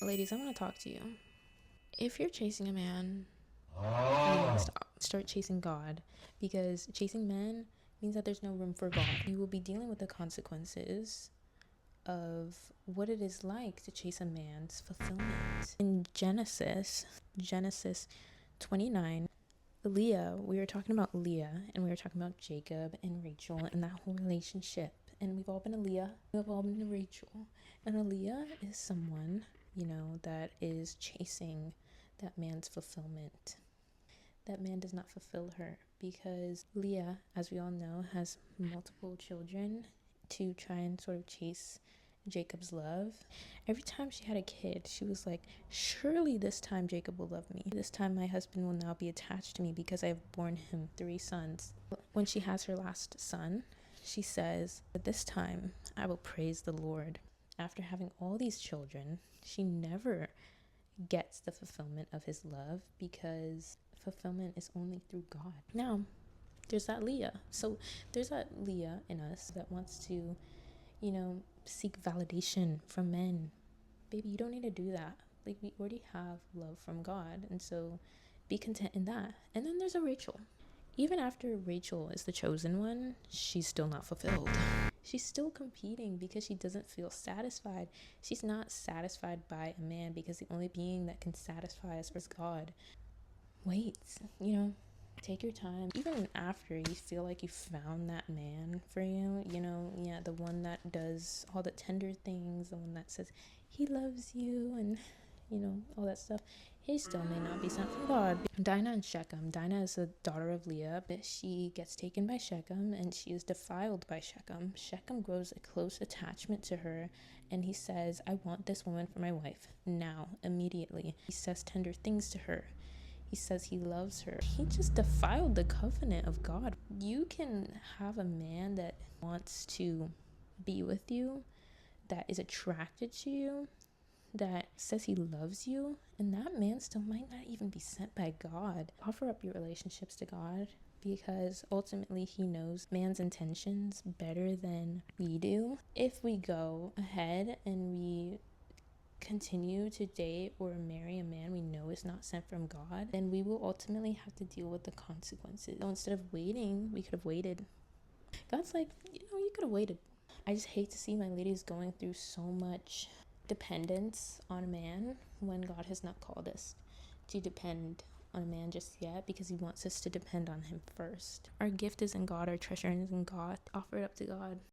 Ladies, I want to talk to you. If you're chasing a man, you need to start chasing God, because chasing men means that there's no room for God. You will be dealing with the consequences of what it is like to chase a man's fulfillment. In Genesis 29, Leah, we were talking about Leah, and we were talking about Jacob and Rachel and that whole relationship. And we've all been a Leah, we've all been a Rachel. And a Leah is someone, that is chasing that man's fulfillment. That man does not fulfill her, because Leah, as we all know, has multiple children to try and sort of chase Jacob's love. Every time she had a kid, she was like, surely this time Jacob will love me. This time my husband will now be attached to me because I have borne him 3 sons. When she has her last son, she says, but this time I will praise the Lord. After having all these children, she never gets the fulfillment of his love, because fulfillment is only through God. Now, there's that Leah. So there's that Leah in us that wants to, seek validation from men. Baby, you don't need to do that. Like, we already have love from God, and so be content in that. And then there's a Rachel. Even after Rachel is the chosen one, she's still not fulfilled. She's still competing because she doesn't feel satisfied. She's not satisfied by a man, because the only being that can satisfy us is God. Wait, take your time. Even after you feel like you found that man for you, the one that does all the tender things, the one that says he loves you and, all that stuff, he still may not be sent from God. Dinah and Shechem. Dinah is the daughter of Leah, but she gets taken by Shechem and she is defiled by Shechem. Shechem grows a close attachment to her, and he says, I want this woman for my wife now, immediately. He says tender things to her. He says he loves her. He just defiled the covenant of God. You can have a man that wants to be with you, that is attracted to you, that says he loves you, and that man still might not even be sent by God. Offer up your relationships to God, because ultimately he knows man's intentions better than we do. If we go ahead and we continue to date or marry a man we know is not sent from God, then we will ultimately have to deal with the consequences. So instead of waiting, we could have waited. God's like, you could have waited. I just hate to see my ladies going through so much dependence on a man when God has not called us to depend on a man just yet, because he wants us to depend on him first. Our gift is in God, our treasure is in God. Offer it up to God.